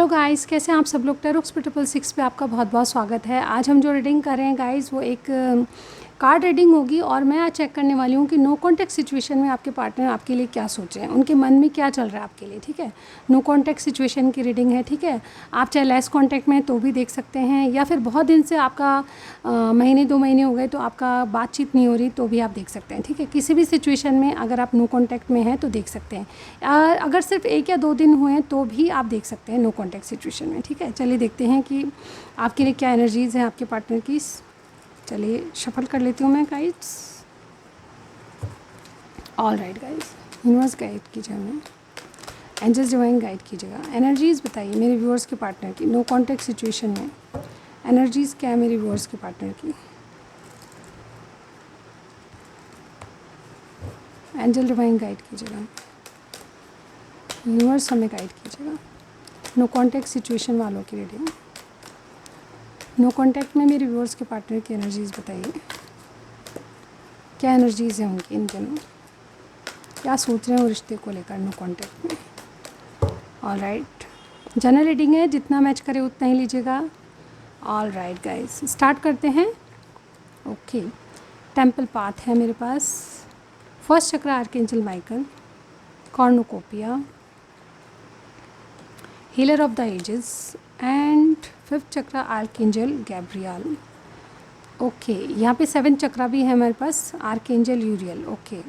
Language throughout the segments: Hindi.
हेलो गाइस, कैसे हैं आप सब लोग। टेरोक्स पे 666 पे आपका बहुत बहुत स्वागत है। आज हम जो रीडिंग कर रहे हैं गाइस वो एक कार्ड रीडिंग होगी और मैं आज चेक करने वाली हूँ कि नो कॉन्टैक्ट सिचुएशन में आपके पार्टनर आपके लिए क्या सोच रहे हैं, उनके मन में क्या चल रहा है आपके लिए। ठीक है, नो कॉन्टैक्ट सिचुएशन की रीडिंग है। ठीक है, आप चाहे लेस कॉन्टैक्ट में तो भी देख सकते हैं, या फिर बहुत दिन से आपका महीने 2 महीने हो गए तो आपका बातचीत नहीं हो रही तो भी आप देख सकते हैं। ठीक है, किसी भी सिचुएशन में अगर आप नो कॉन्टैक्ट में हैं तो देख सकते हैं। अगर सिर्फ 1 या 2 दिन हुए हैं तो भी आप देख सकते हैं नो कॉन्टैक्ट सिचुएशन में। ठीक है, चलिए देखते हैं कि आपके लिए क्या एनर्जीज़ हैं आपके पार्टनर की। चलिए शफल कर लेती हूँ मैं guides. All right guides, universe guide कीजिए हमें, एंजल्स डिवाइन गाइड कीजिएगा। एनर्जीज़ बताइए मेरे व्यूअर्स के पार्टनर की नो कॉन्टैक्ट सिचुएशन में। एनर्जीज़ क्या है मेरे व्यूअर्स के पार्टनर की। एंजल डिवाइन गाइड कीजिएगा, यूनिवर्स हमें गाइड कीजिएगा। नो कॉन्टैक्ट सिचुएशन वालों की रीडिंग। नो कॉन्टैक्ट में मेरे व्यूअर्स के पार्टनर की एनर्जीज़ बताइए, क्या एनर्जीज़ हैं उनकी इन दिनों, क्या सोच रहे हैं वो रिश्ते को लेकर नो कॉन्टैक्ट में। ऑल राइट, जनरल रीडिंग है, जितना मैच करे उतना ही लीजिएगा। ऑल राइट गाइस, स्टार्ट करते हैं। ओके, टेम्पल पाथ है मेरे पास। First chakra archangel Michael, cornucopia, healer of the ages, and 5th chakra archangel Gabriel. Okay, यहाँ पे 7th चक्र भी है हमारे पास, आर्कएंजल यूरियल। ओके,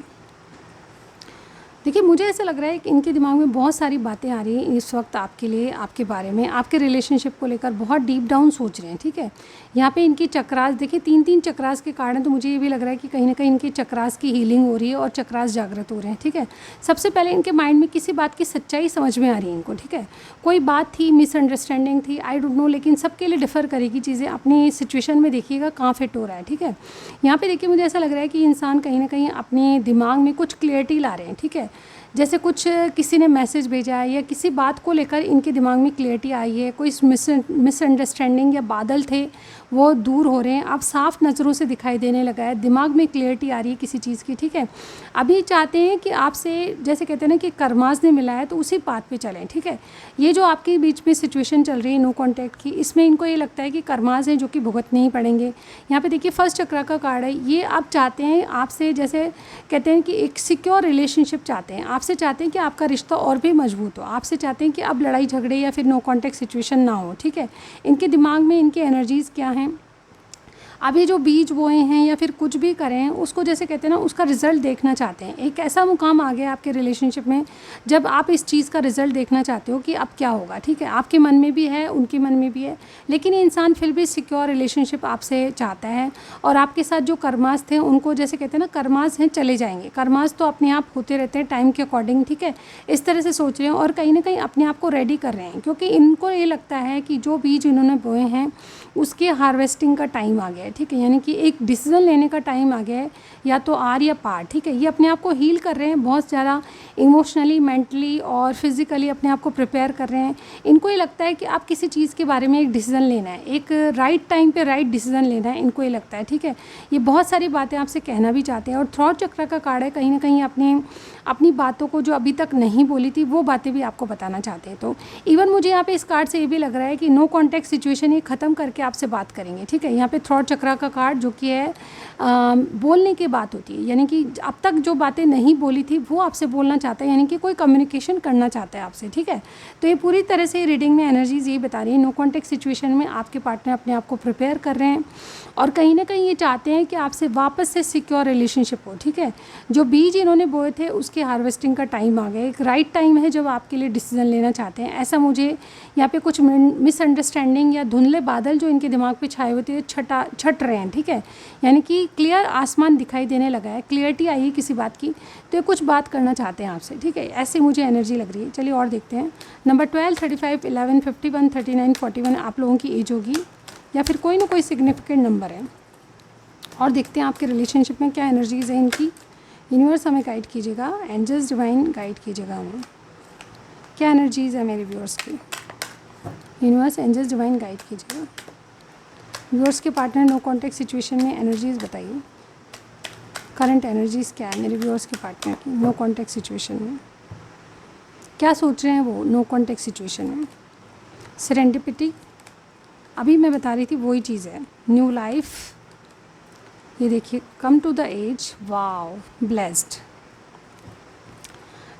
देखिए मुझे ऐसा लग रहा है कि इनके दिमाग में बहुत सारी बातें आ रही हैं इस वक्त आपके लिए, आपके बारे में, आपके रिलेशनशिप को लेकर बहुत डीप डाउन सोच रहे हैं। ठीक है, यहाँ पे इनकी चक्रास देखिए, 3 चक्रास के कारण तो मुझे ये भी लग रहा है कि कहीं ना कहीं इनकी चक्रास की हीलिंग हो रही है और चक्रास जागृत हो रहे हैं। ठीक है, सबसे पहले इनके माइंड में किसी बात की सच्चाई समझ में आ रही है इनको। ठीक है, कोई बात थी, मिसअंडरस्टैंडिंग थी, आई डोंट नो, लेकिन सबके लिए डिफ़र करेगी चीज़ें। अपनी सिचुएशन में देखिएगा कहाँ फिट हो रहा है। ठीक है, यहाँ पे देखिए मुझे ऐसा लग रहा है कि इंसान कहीं ना कहीं अपने दिमाग में कुछ क्लियरिटी ला रहे हैं। ठीक है, जैसे कुछ किसी ने मैसेज भेजा है या किसी बात को लेकर इनके दिमाग में क्लियरिटी आई है, कोई मिसअंडरस्टैंडिंग या बादल थे वो दूर हो रहे हैं, अब साफ नज़रों से दिखाई देने लगा है, दिमाग में क्लियरिटी आ रही है किसी चीज़ की। ठीक है, अभी चाहते हैं कि आपसे, जैसे कहते हैं ना कि कर्मास ने मिला है तो उसी पाथ पे चलें। ठीक है, ये जो आपके बीच में सिचुएशन चल रही है नो कॉन्टैक्ट की, इसमें इनको ये लगता है कि कर्मास हैं जो कि भुगतने ही पड़ेंगे। यहाँ पे देखिए फर्स्ट चक्र का कार्ड है, ये आप चाहते हैं आपसे, जैसे कहते हैं कि एक सिक्योर रिलेशनशिप चाहते हैं, आपसे चाहते हैं कि आपका रिश्ता और भी मजबूत हो, आपसे चाहते हैं कि अब लड़ाई झगड़े या फिर नो कॉन्टैक्ट सिचुएशन ना हो। ठीक है, इनके दिमाग में इनकी एनर्जीज़ क्या हैं, अभी जो बीज बोए हैं या फिर कुछ भी करें उसको, जैसे कहते हैं ना, उसका रिज़ल्ट देखना चाहते हैं। एक ऐसा मुकाम आ गया आपके रिलेशनशिप में जब आप इस चीज़ का रिज़ल्ट देखना चाहते हो कि अब क्या होगा। ठीक है, आपके मन में भी है, उनके मन में भी है, लेकिन ये इंसान फिर भी सिक्योर रिलेशनशिप आपसे चाहता है। और आपके साथ जो कर्मास थे उनको, जैसे कहते हैं ना, कर्मास हैं चले जाएंगे, कर्मास तो अपने आप होते रहते हैं टाइम के अकॉर्डिंग। ठीक है, इस तरह से सोच रहे हैं और कहीं ना कहीं अपने आप को रेडी कर रहे हैं, क्योंकि इनको ये लगता है कि जो बीज इन्होंने बोए हैं उसके हार्वेस्टिंग का टाइम आ गया है। ठीक है, यानी कि एक डिसीज़न लेने का टाइम आ गया है, या तो आर या पार। ठीक है, ये अपने आप को हील कर रहे हैं, बहुत ज़्यादा इमोशनली, मेंटली और फिज़िकली अपने आप को प्रिपेयर कर रहे हैं। इनको ये लगता है कि आप किसी चीज़ के बारे में एक डिसीज़न लेना है, एक राइट टाइम पे राइट डिसीज़न लेना है, इनको ये लगता है। ठीक है, ये बहुत सारी बातें आपसे कहना भी चाहते हैं। और थॉट चक्र का कार्ड है, कहीं ना कहीं अपनी बातों को जो अभी तक नहीं बोली थी वो बातें भी आपको बताना चाहते हैं। तो इवन मुझे यहाँ पे इस कार्ड से ये भी लग रहा है कि नो कॉन्टैक्ट सिचुएशन ये ख़त्म करके आपसे बात करेंगे। ठीक है, यहाँ पे थॉट चक्र का कार्ड जो कि है बोलने की बात होती है, यानी कि अब तक जो बातें नहीं बोली थी वो आपसे बोलना चाहता है, यानी कि कोई कम्युनिकेशन करना चाहता है आपसे। ठीक है, तो ये पूरी तरह से रीडिंग में एनर्जीज ये बता रही है नो कॉन्टैक्ट सिचुएशन में आपके पार्टनर अपने आप को प्रिपेयर कर रहे हैं और कहीं ना कहीं ये चाहते हैं कि आपसे वापस से सिक्योर रिलेशनशिप हो। ठीक है, जो बीज इन्होंने बोए थे उसके हार्वेस्टिंग का टाइम आ गया, एक राइट टाइम है जब आपके लिए डिसीजन लेना चाहते हैं। ऐसा मुझे यहाँ पे कुछ मिसअंडरस्टैंडिंग या धुंधले बादल जो इनके दिमाग पे छाए हुए थे छट रहे हैं। ठीक है, यानी कि क्लियर आसमान दिखाई देने लगा है, क्लियरिटी आई है किसी बात की, तो ये कुछ बात करना चाहते हैं आपसे। ठीक है, ऐसी मुझे एनर्जी लग रही है। चलिए और देखते हैं। नंबर 12, 35, 11, 51, 39, 41 आप लोगों की एज होगी, या फिर कोई ना कोई सिग्निफिकेंट नंबर है। और देखते हैं आपके रिलेशनशिप में क्या एनर्जीज़ है इनकी। यूनिवर्स हमें गाइड कीजिएगा, एंजल्स डिवाइन गाइड कीजिएगा हमें, क्या एनर्जीज़ है मेरे व्यूअर्स की। यूनिवर्स, एंजल्स डिवाइन गाइड कीजिएगा। व्यूअर्स के पार्टनर नो कॉन्टैक्ट सिचुएशन में एनर्जीज़ बताइए, करंट एनर्जीज़ क्या है मेरे व्यूअर्स के पार्टनर की नो कॉन्टैक्ट सिचुएशन में, क्या सोच रहे हैं वो नो कॉन्टैक्ट सिचुएशन में। सेरेंडिपिटी, अभी मैं बता रही थी वही चीज़ है। न्यू लाइफ, ये देखिए come to the edge, wow blessed.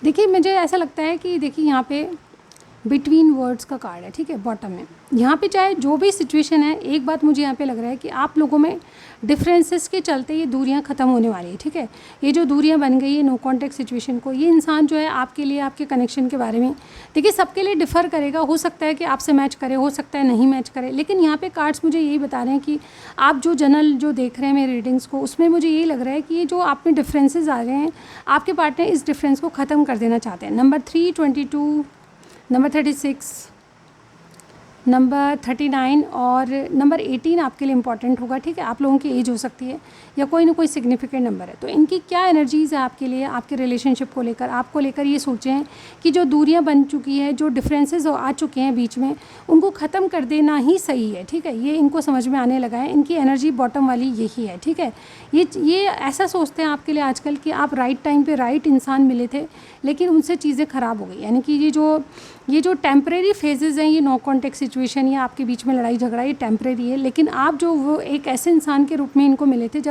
देखिए मुझे ऐसा लगता है कि देखिए यहाँ पे बिटवीन वर्ड्स का कार्ड है, ठीक है, बॉटम में। यहाँ पे चाहे जो भी सिचुएशन है, एक बात मुझे यहाँ पे लग रहा है कि आप लोगों में डिफरेंसेस के चलते ये दूरियाँ ख़त्म होने वाली है, ठीक है। ये जो दूरियाँ बन गई है नो कॉन्टैक्ट सिचुएशन को, ये इंसान जो है आपके लिए, आपके कनेक्शन के बारे में देखिए सबके लिए डिफ़र करेगा। हो सकता है कि आपसे मैच करे, हो सकता है नहीं मैच करे, लेकिन यहाँ पे कार्ड्स मुझे यही बता रहे हैं कि आप जो जनरल जो देख रहे हैं मेरे रीडिंग्स को, उसमें मुझे यही लग रहा है कि ये जो आप में डिफरेंसेस आ रहे हैं, आपके पार्टनर इस डिफरेंस को ख़त्म कर देना चाहते हैं। नंबर 3, 22, नंबर 36, नंबर 39 और नंबर 18 आपके लिए इंपॉर्टेंट होगा, ठीक है। आप लोगों की एज हो सकती है या कोई ना कोई सिग्निफिकेंट नंबर है। तो इनकी क्या एनर्जीज़ है आपके लिए, आपके रिलेशनशिप को लेकर, आपको लेकर ये सोचें कि जो दूरियां बन चुकी है, जो डिफरेंसेस आ चुके हैं बीच में, उनको ख़त्म कर देना ही सही है, ठीक है। ये इनको समझ में आने लगा है, इनकी एनर्जी बॉटम वाली यही है, ठीक है। ये ऐसा सोचते हैं आपके लिए आजकल कि आप राइट टाइम पर राइट इंसान मिले थे, लेकिन उनसे चीज़ें ख़राब हो गई। यानी कि ये जो टेम्परेरी फेजेज़ हैं, ये नो कॉन्टेक्ट सिचुएशन या आपके बीच में लड़ाई झगड़ा, ये टेम्परेरी है। लेकिन आप जो वो एक ऐसे इंसान के रूप में इनको मिले थे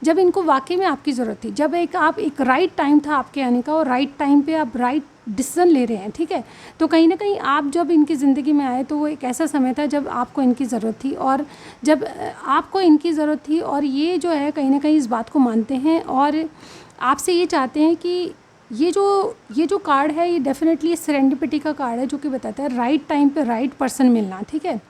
जब इनको वाकई में आपकी ज़रूरत थी, जब एक राइट टाइम था आपके आने का, और राइट टाइम पे आप राइट डिसीजन ले रहे हैं, ठीक है। तो कहीं ना कहीं आप जब इनकी ज़िंदगी में आए तो वो एक ऐसा समय था जब आपको इनकी ज़रूरत थी, और जब आपको इनकी ज़रूरत थी, और ये जो है कहीं ना कहीं इस बात को मानते हैं और आपसे ये चाहते हैं कि ये जो कार्ड है, ये डेफिनेटली सेरेंडिपिटी का कार्ड है, जो कि बताता है राइट टाइम पे राइट पर्सन मिलना, ठीक है।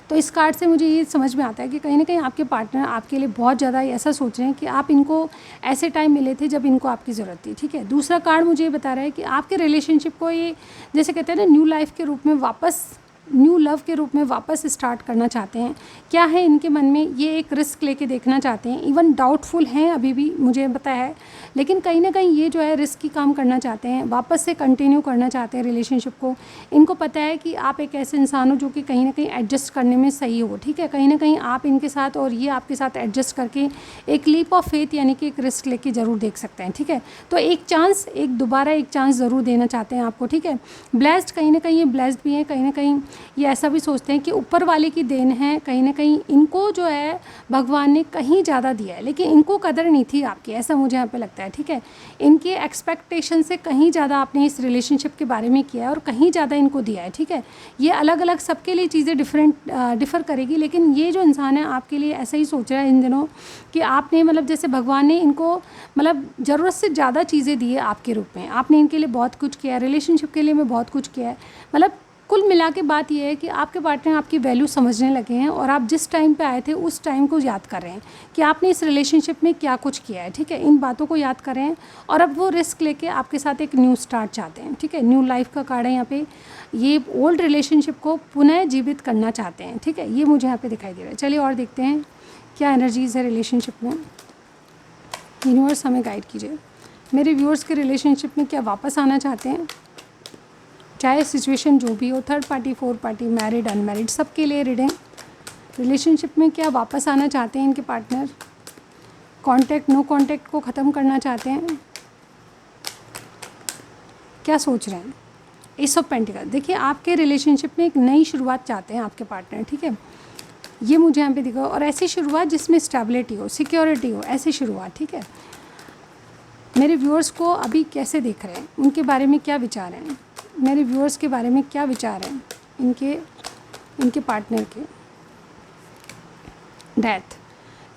तो इस कार्ड से मुझे ये समझ में आता है कि कहीं ना कहीं आपके पार्टनर आपके लिए बहुत ज़्यादा ऐसा सोच रहे हैं कि आप इनको ऐसे टाइम मिले थे जब इनको आपकी ज़रूरत थी, ठीक है। दूसरा कार्ड मुझे ये बता रहा है कि आपके रिलेशनशिप को ये जैसे कहते हैं ना न्यू लाइफ के रूप में वापस, न्यू लव के रूप में वापस स्टार्ट करना चाहते हैं। क्या है इनके मन में, ये एक रिस्क लेके देखना चाहते हैं। इवन डाउटफुल हैं अभी भी, मुझे पता है, लेकिन कहीं ना कहीं ये जो है रिस्की काम करना चाहते हैं, वापस से कंटिन्यू करना चाहते हैं रिलेशनशिप को। इनको पता है कि आप एक ऐसे इंसान हो जो कि कहीं ना कहीं एडजस्ट करने में सही हो, ठीक है। कहीं ना कहीं आप इनके साथ और ये आपके साथ एडजस्ट करके एक लीप ऑफ फेथ यानी कि एक रिस्क लेके ज़रूर देख सकते हैं, ठीक है। तो दोबारा एक चांस ज़रूर देना चाहते हैं आपको, ठीक है। ब्लेस्ड, कहीं ना कहीं ये ब्लेस्ड भी हैं, कहीं ना कहीं ये ऐसा भी सोचते हैं कि ऊपर वाले की देन है, कहीं ना कहीं इनको जो है भगवान ने कहीं ज़्यादा दिया है, लेकिन इनको कदर नहीं थी आपकी, ऐसा मुझे यहाँ पे लगता है, ठीक है। इनके एक्सपेक्टेशन से कहीं ज़्यादा आपने इस रिलेशनशिप के बारे में किया है और कहीं ज़्यादा इनको दिया है, ठीक है। ये अलग अलग सबके लिए चीज़ें डिफ़र करेगी, लेकिन ये जो इंसान है आपके लिए ऐसा ही सोच रहा है इन दिनों कि आपने मतलब जैसे भगवान ने इनको मतलब ज़रूरत से ज़्यादा चीज़ें दी है आपके रूप में, आपने इनके लिए बहुत कुछ किया है, रिलेशनशिप के लिए मैं बहुत कुछ किया है। मतलब कुल मिला के बात यह है कि आपके पार्टनर आपकी वैल्यू समझने लगे हैं, और आप जिस टाइम पे आए थे उस टाइम को याद कर रहे हैं कि आपने इस रिलेशनशिप में क्या कुछ किया है, ठीक है। इन बातों को याद कर रहे हैं और अब वो रिस्क लेके आपके साथ एक न्यू स्टार्ट चाहते हैं, ठीक है। न्यू लाइफ का कार्ड है यहाँ पे, ये ओल्ड रिलेशनशिप को पुनः जीवित करना चाहते हैं, ठीक है। ये मुझे यहाँ पे दिखाई दे रहा है। चलिए और देखते हैं क्या एनर्जीज़ है रिलेशनशिप में। यूनिवर्स हमें गाइड कीजिए, मेरे व्यूअर्स के रिलेशनशिप में क्या वापस आना चाहते हैं, चाहे सिचुएशन जो भी हो, third party, fourth party, married, unmarried, सबके लिए रीडिंग। रिलेशनशिप में क्या वापस आना चाहते हैं इनके पार्टनर, कांटेक्ट नो कांटेक्ट को ख़त्म करना चाहते हैं, क्या सोच रहे हैं। एस ऑफ पेंटिकल, देखिए आपके रिलेशनशिप में एक नई शुरुआत चाहते हैं आपके पार्टनर, ठीक है। ये मुझे यहाँ पे दिखा, और ऐसी शुरुआत जिसमें स्टेबिलिटी हो, सिक्योरिटी हो, ऐसी शुरुआत, ठीक है। मेरे व्यूअर्स को अभी कैसे देख रहे हैं, उनके बारे में क्या विचार हैं, मेरे व्यूअर्स के बारे में क्या विचार हैं इनके पार्टनर के। डेथ,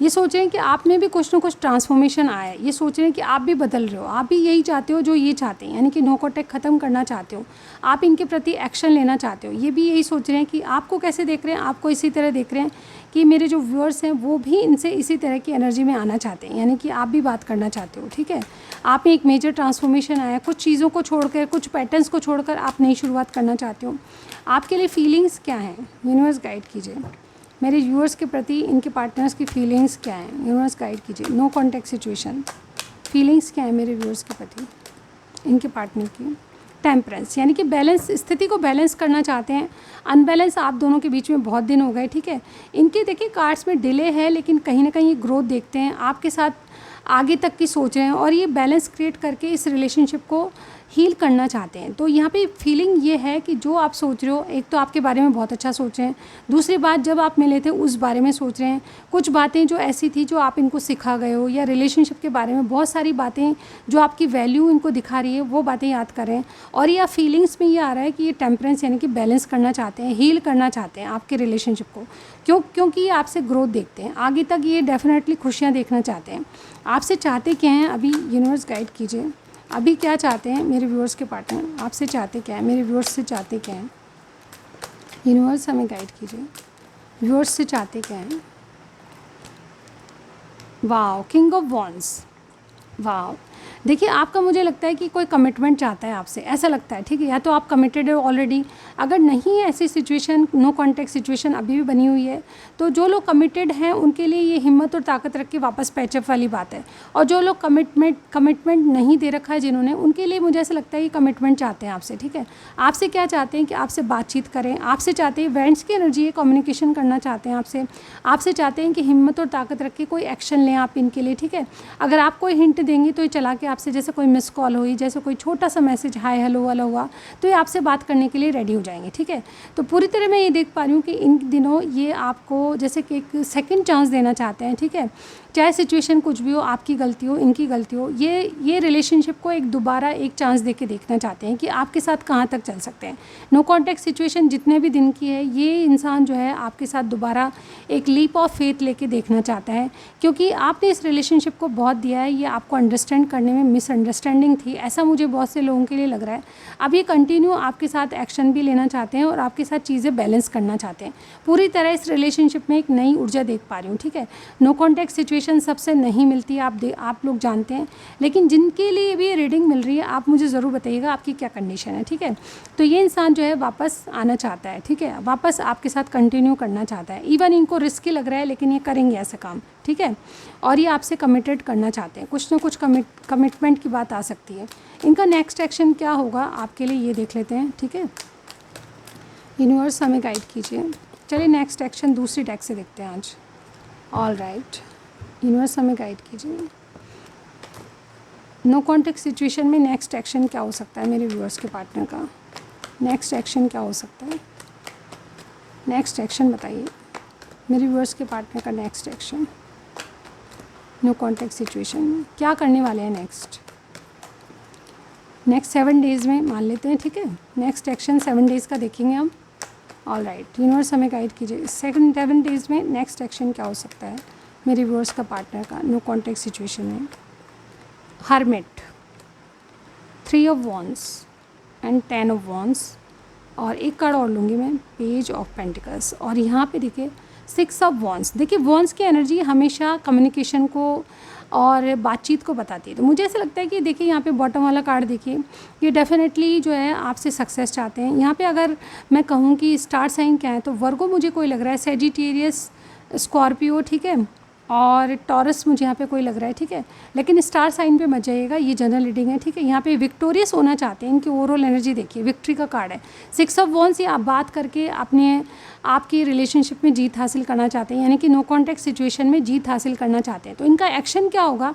ये सोच रहे हैं कि आप में भी कुछ ना कुछ ट्रांसफॉर्मेशन आया है, ये सोच रहे हैं कि आप भी बदल रहे हो, आप भी यही चाहते हो जो ये चाहते हैं, यानी कि नो कॉन्टैक्ट ख़त्म करना चाहते हो, आप इनके प्रति एक्शन लेना चाहते हो। ये भी यही सोच रहे हैं कि आपको कैसे देख रहे हैं, आपको इसी तरह देख रहे हैं कि मेरे जो व्यूअर्स हैं वो भी इनसे इसी तरह की एनर्जी में आना चाहते हैं, यानी कि आप भी बात करना चाहते हो, ठीक है। आप में एक मेजर ट्रांसफॉर्मेशन आया, कुछ चीज़ों को छोड़कर, कुछ पैटर्न्स को छोड़कर आप नई शुरुआत करना चाहते हो। आपके लिए फीलिंग्स क्या हैं, यूनिवर्स गाइड कीजिए। मेरे व्यूअर्स के प्रति इनके पार्टनर्स की फीलिंग्स क्या हैं, यूनिवर्स गाइड कीजिए। नो कॉन्टैक्ट सिचुएशन, फीलिंग्स क्या है मेरे व्यूअर्स के प्रति इनके पार्टनर की। टेम्परेंस, यानी कि बैलेंस, स्थिति को बैलेंस करना चाहते हैं। अनबैलेंस आप दोनों के बीच में बहुत दिन हो गए, ठीक है। इनके देखिए कार्ड्स में डिले है, लेकिन कहीं ना कहीं ये ग्रोथ देखते हैं, आपके साथ आगे तक की सोच रहे हैं, और ये बैलेंस क्रिएट करके इस रिलेशनशिप को हील करना चाहते हैं। तो यहाँ पे फीलिंग ये है कि जो आप सोच रहे हो, एक तो आपके बारे में बहुत अच्छा सोच रहे हैं, दूसरी बात जब आप मिले थे उस बारे में सोच रहे हैं, कुछ बातें जो ऐसी थी जो आप इनको सिखा गए हो, या रिलेशनशिप के बारे में बहुत सारी बातें जो आपकी वैल्यू इनको दिखा रही है वो बातें याद कर रहे हैं। और ये फीलिंग्स में ये आ रहा है कि ये टेम्परेंस यानी कि बैलेंस करना चाहते हैं, हील करना चाहते हैं आपके रिलेशनशिप को। क्योंकि ये आपसे ग्रोथ देखते हैं, आगे तक ये डेफिनेटली खुशियाँ देखना चाहते हैं। आपसे चाहते क्या हैं अभी यूनिवर्स गाइड कीजिए, अभी क्या चाहते हैं मेरे व्यूअर्स के पार्टनर, आपसे चाहते क्या है, मेरे व्यूअर्स से चाहते क्या हैं, यूनिवर्स हमें गाइड कीजिए, व्यूअर्स से चाहते क्या हैं। Wow, king of wands, wow. देखिए आपका मुझे लगता है कि कोई कमिटमेंट चाहता है आपसे, ऐसा लगता है, ठीक है। या तो आप कमिटेड हो ऑलरेडी, अगर नहीं है ऐसी सिचुएशन, नो कॉन्टैक्ट सिचुएशन अभी भी बनी हुई है, तो जो लोग कमिटेड हैं उनके लिए ये हिम्मत और ताकत रख के वापस पैचअप वाली बात है। और जो लोग कमिटमेंट नहीं दे रखा है जिन्होंने, उनके लिए मुझे ऐसा लगता है कि कमिटमेंट चाहते हैं आपसे, ठीक है। आपसे क्या चाहते हैं कि आपसे बातचीत करें, आपसे चाहते हैं वेंट्स की एनर्जी है, कम्युनिकेशन करना चाहते हैं आपसे चाहते हैं कि हिम्मत और ताकत रख के कोई एक्शन लें आप इनके लिए, ठीक है। अगर आप कोई हिंट देंगे तो ये चला के आपसे, जैसे कोई मिस कॉल हुई, जैसे कोई छोटा सा मैसेज हाय हेलो वाला हुआ, तो ये आपसे बात करने के लिए रेडी हो जाएंगे, ठीक है। तो पूरी तरह मैं ये देख पा रही हूँ कि इन दिनों ये आपको जैसे कि एक सेकंड चांस देना चाहते हैं, ठीक है। चाहे सिचुएशन कुछ भी हो, आपकी गलती हो, इनकी गलती हो, ये रिलेशनशिप को एक दोबारा एक चांस दे के देखना चाहते हैं कि आपके साथ कहाँ तक चल सकते हैं। नो कॉन्टैक्ट सिचुएशन जितने भी दिन की है, ये इंसान जो है आपके साथ दोबारा एक लीप ऑफ फेथ लेके देखना चाहता है, क्योंकि आपने इस रिलेशनशिप को बहुत दिया है। ये आपको अंडरस्टैंड करने में मिसअंडरस्टैंडिंग थी, ऐसा मुझे बहुत से लोगों के लिए लग रहा है। अब ये कंटिन्यू आपके साथ एक्शन भी लेना चाहते हैं और आपके साथ चीज़ें बैलेंस करना चाहते हैं। पूरी तरह इस रिलेशनशिप में एक नई ऊर्जा देख पा रही हूँ, ठीक है। नो कॉन्टैक्ट सिचुएशन सबसे नहीं मिलती है, आप लोग जानते हैं, लेकिन जिनके लिए भी रीडिंग मिल रही है आप मुझे ज़रूर बताइएगा आपकी क्या कंडीशन है, ठीक है। तो ये इंसान जो है वापस आना चाहता है, ठीक है, वापस आपके साथ कंटिन्यू करना चाहता है। इवन इनको रिस्की लग रहा है लेकिन ये करेंगे ऐसा काम, ठीक है। और ये आपसे कमिटेड करना चाहते हैं, कुछ ना कुछ कमिटमेंट की बात आ सकती है। इनका नेक्स्ट एक्शन क्या होगा आपके लिए ये देख लेते हैं, ठीक है। यूनिवर्स हमें गाइड कीजिए। चलिए नेक्स्ट एक्शन दूसरी डेक से देखते हैं आज। ऑल राइट, यूनिवर्स हमें गाइड कीजिए। नो कॉन्टैक्ट सिचुएशन में नेक्स्ट एक्शन क्या हो सकता है मेरे व्यूअर्स के पार्टनर का, नेक्स्ट एक्शन क्या हो सकता है, नेक्स्ट एक्शन बताइए मेरे व्यूअर्स के पार्टनर का। Next action no contact situation में क्या करने वाले हैं नेक्स्ट 7 डेज़ में मान लेते हैं, ठीक है। नेक्स्ट एक्शन 7 डेज़ का देखेंगे हम। ऑल राइट, यूनिवर्स हमें गाइड कीजिए। 7 डेज़ में नेक्स्ट एक्शन क्या हो सकता है मेरे व्यूअर्स का पार्टनर का नो कॉन्टैक्ट सिचुएशन में। Hermit, 3 of wands and 10 of wands, और एक कार्ड और लूँगी मैं, पेज ऑफ पेंटिकल्स, और यहाँ पे देखिए 6 ऑफ वॉन्ड्स। देखिए वॉन्ड्स की एनर्जी हमेशा कम्युनिकेशन को और बातचीत को बताती है। तो मुझे ऐसा लगता है कि देखिए यहाँ पे बॉटम वाला कार्ड देखिए, ये डेफिनेटली जो है आपसे सक्सेस चाहते हैं। यहाँ पे अगर मैं कहूँ कि स्टार साइन क्या है, तो वर्गो मुझे कोई लग रहा है, सेजिटेरियस, स्कॉर्पियो, ठीक है, और टॉरस मुझे यहाँ पे कोई लग रहा है, ठीक है। लेकिन स्टार साइन पे मत जाइएगा, ये जनरल रीडिंग है, ठीक है। यहाँ पे विक्टोरियस होना चाहते हैं, इनकी ओवरऑल एनर्जी देखिए, विक्ट्री का कार्ड है। 6 ऑफ वॉन्ड्स, ये आप बात करके आपकी रिलेशनशिप में जीत हासिल करना चाहते हैं, यानी कि नो कॉन्टैक्ट सिचुएशन में जीत हासिल करना चाहते हैं। तो इनका एक्शन क्या होगा,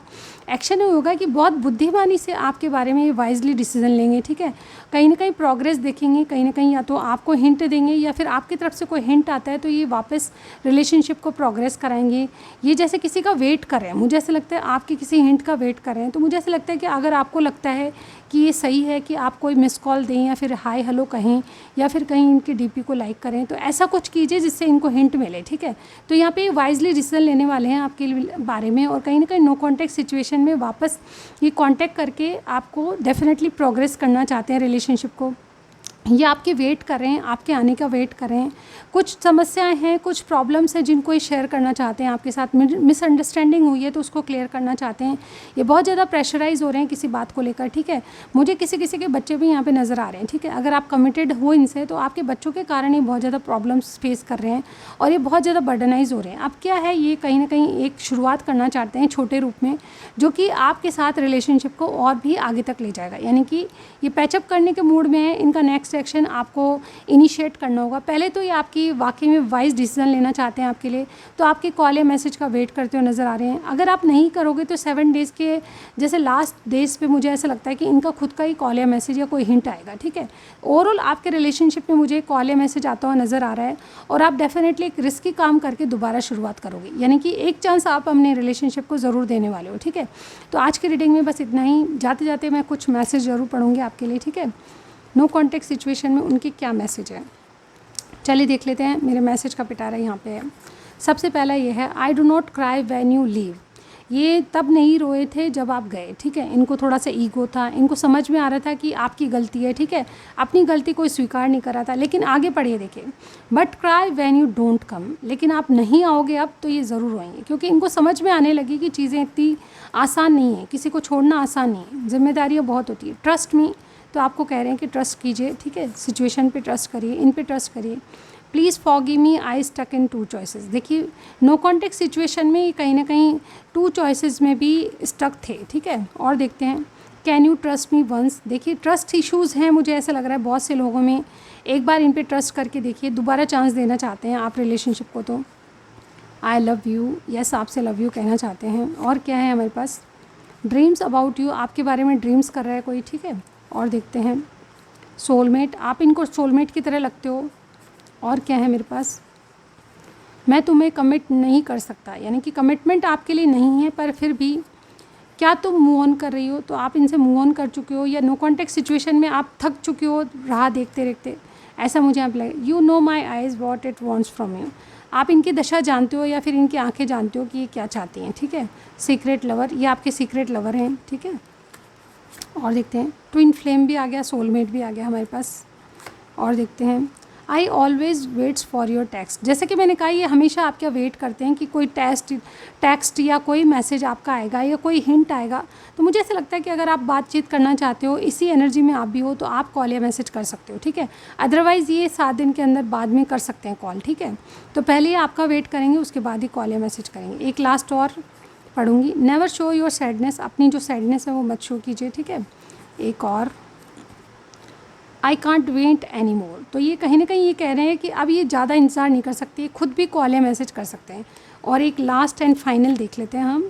एक्शन ये होगा कि बहुत बुद्धिमानी से आपके बारे में ये वाइजली डिसीजन लेंगे, ठीक है। कहीं ना कहीं प्रोग्रेस देखेंगे, कहीं ना कहीं या तो आपको हिंट देंगे या फिर आपकी तरफ से कोई हिंट आता है तो ये वापस रिलेशनशिप को प्रोग्रेस कराएंगे। ये जैसे किसी का वेट कर रहे हैं, मुझे ऐसा लगता है आपके किसी हिंट का वेट कर रहे हैं। तो मुझे ऐसा लगता है कि अगर आपको लगता है कि ये सही है कि आप कोई मिस कॉल दें या फिर हाय हेलो कहें या फिर कहीं इनके डीपी को लाइक करें, तो ऐसा कुछ कीजिए जिससे इनको हिंट मिले, ठीक है। तो यहाँ पे वाइजली डिसीजन लेने वाले हैं आपके बारे में, और कहीं ना कहीं नो कॉन्टैक्ट सिचुएशन में वापस ये कांटेक्ट करके आपको डेफिनेटली प्रोग्रेस करना चाहते हैं रिलेशनशिप को। ये आपके वेट कर रहे हैं, आपके आने का वेट कर रहे हैं। कुछ समस्याएं हैं, कुछ प्रॉब्लम्स हैं जिनको ये शेयर करना चाहते हैं आपके साथ। मिसअंडरस्टैंडिंग हुई है तो उसको क्लियर करना चाहते हैं। ये बहुत ज़्यादा प्रेशराइज हो रहे हैं किसी बात को लेकर, ठीक है। मुझे किसी के बच्चे भी यहाँ पे नज़र आ रहे हैं, ठीक है। अगर आप कमिटेड हो इनसे तो आपके बच्चों के कारण ये बहुत ज़्यादा प्रॉब्लम्स फेस कर रहे हैं और ये बहुत ज़्यादा बर्डनाइज हो रहे हैं। अब क्या है, ये कहीं ना कहीं एक शुरुआत करना चाहते हैं छोटे रूप में, जो कि आपके साथ रिलेशनशिप को और भी आगे तक ले जाएगा। यानी कि ये पैचअप करने के मूड में है। इनका नेक्स्ट नेक्स्ट एक्शन आपको इनिशिएट करना होगा। पहले तो ये आपकी वाकई में वाइज डिसीजन लेना चाहते हैं आपके लिए, तो आपके कॉल या मैसेज का वेट करते हुए नज़र आ रहे हैं। अगर आप नहीं करोगे तो 7 डेज़ के जैसे लास्ट डेज पे मुझे ऐसा लगता है कि इनका खुद का ही कॉल या मैसेज या कोई हिंट आएगा, ठीक है। ओवरऑल आपके रिलेशनशिप में मुझे कॉल या मैसेज आता हुआ नज़र आ रहा है और आप डेफिनेटली एक रिस्की काम करके दोबारा शुरुआत करोगे, यानी कि एक चांस आप अपने रिलेशनशिप को ज़रूर देने वाले हो, ठीक है। तो आज की रीडिंग में बस इतना ही। जाते जाते मैं कुछ मैसेज ज़रूर पढ़ूंगी आपके लिए, ठीक है। नो कॉन्टेक्ट सिचुएशन में उनकी क्या मैसेज है, चलिए देख लेते हैं। मेरे मैसेज का पिटारा यहाँ पे है। सबसे पहला ये है, I do not cry when you leave. ये तब नहीं रोए थे जब आप गए, ठीक है। इनको थोड़ा सा ईगो था, इनको समझ में आ रहा था कि आपकी गलती है, ठीक है। अपनी गलती कोई स्वीकार नहीं कर रहा था, लेकिन आगे पढ़िए देखिए। But cry when you don't come, लेकिन आप नहीं आओगे अब तो ये ज़रूर रोएंगे, क्योंकि इनको समझ में आने लगी कि चीज़ें इतनी आसान नहीं है, किसी को छोड़ना आसान नहीं है, जिम्मेदारियाँ बहुत होती है। ट्रस्ट मी, तो आपको कह रहे हैं कि ट्रस्ट कीजिए, ठीक है। सिचुएशन पे ट्रस्ट करिए, इन पे ट्रस्ट करिए। Please forgive me, I stuck in 2 choices. देखिए नो कॉन्टेक्ट सिचुएशन में कहीं ना कहीं 2 चॉइसेस में भी स्टक थे, ठीक है। और देखते हैं, can you trust me once. देखिए ट्रस्ट इश्यूज़ हैं, मुझे ऐसा लग रहा है बहुत से लोगों में। एक बार इन पे ट्रस्ट करके देखिए, दोबारा चांस देना चाहते हैं आप रिलेशनशिप को। तो आई लव यू, यस आपसे लव यू कहना चाहते हैं। और क्या है हमारे पास, ड्रीम्स अबाउट यू, आपके बारे में ड्रीम्स कर रहा है कोई, ठीक है। और देखते हैं, सोलमेट, आप इनको सोलमेट की तरह लगते हो। और क्या है मेरे पास, मैं तुम्हें कमिट नहीं कर सकता, यानी कि कमिटमेंट आपके लिए नहीं है, पर फिर भी क्या तुम मूव ऑन कर रही हो, तो आप इनसे मूव ऑन कर चुके हो, या नो कॉन्टेक्ट सिचुएशन में आप थक चुके हो राह देखते देखते, ऐसा मुझे आप लगे। You know my eyes what it wants from you, आप इनकी दशा जानते हो या फिर इनकी आंखें जानते हो कि ये क्या चाहती हैं, ठीक है। सीक्रेट लवर, ये आपके सीक्रेट लवर हैं, ठीक है। और देखते हैं, ट्विन फ्लेम भी आ गया, सोलमेट भी आ गया हमारे पास। और देखते हैं, I always waits for your text. जैसे कि मैंने कहा, ये हमेशा आपका वेट करते हैं कि कोई टेक्स्ट या कोई मैसेज आपका आएगा या कोई हिंट आएगा। तो मुझे ऐसा लगता है कि अगर आप बातचीत करना चाहते हो, इसी एनर्जी में आप भी हो, तो आप कॉल या मैसेज कर सकते हो, ठीक है। अदरवाइज़ ये 7 दिन के अंदर बाद में कर सकते हैं कॉल, ठीक है। तो पहले आपका वेट करेंगे, उसके बाद ही कॉल या मैसेज करेंगे। एक लास्ट और पढ़ूंगी, नेवर शो योर सैडनेस, अपनी जो सैडनेस है वो मत शो कीजिए, ठीक है। एक और, I can't wait any more, तो ये कहीं ना कहीं ये कह रहे हैं कि अब ये ज़्यादा इंतज़ार नहीं कर सकती, खुद भी कॉल या मैसेज कर सकते हैं। और एक लास्ट एंड फाइनल देख लेते हैं हम,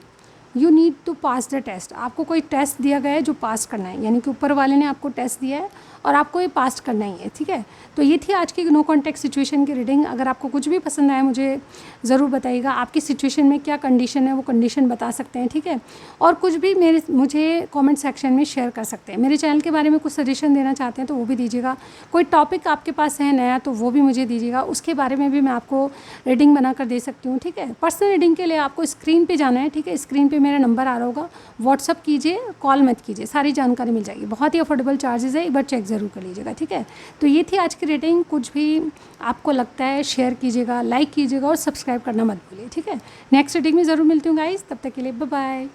you need to pass the test, आपको कोई टेस्ट दिया गया है जो पास करना है, यानी कि ऊपर वाले ने आपको टेस्ट दिया है और आपको ये पास करना ही है, ठीक है। तो ये थी आज की नो कॉन्टेक्ट सिचुएशन की रीडिंग। अगर आपको कुछ भी पसंद आया मुझे ज़रूर बताइएगा, आपकी सिचुएशन में क्या कंडीशन है वो कंडीशन बता सकते हैं, ठीक है। और कुछ भी मुझे कमेंट सेक्शन में शेयर कर सकते हैं। मेरे चैनल के बारे में कुछ सजेशन देना चाहते हैं तो वो भी दीजिएगा। कोई टॉपिक आपके पास है नया तो वो भी मुझे दीजिएगा, उसके बारे में भी मैं आपको रीडिंग बना कर दे सकती हूँ, ठीक है। पर्सनल रीडिंग के लिए आपको स्क्रीन पर जाना है, ठीक है। स्क्रीन पर मेरा नंबर आ रहा होगा, व्हाट्सअप कीजिए, कॉल मत कीजिए, सारी जानकारी मिल जाएगी। बहुत ही अफोर्डेबल चार्जेस है, एक बार चेक ज़रूर कर लीजिएगा, ठीक है। तो ये थी आज की रेटिंग। कुछ भी आपको लगता है शेयर कीजिएगा, लाइक कीजिएगा और सब्सक्राइब करना मत भूलिए, ठीक है। नेक्स्ट रेटिंग में ज़रूर मिलती हूँ गाइस, तब तक के लिए बाय बाय।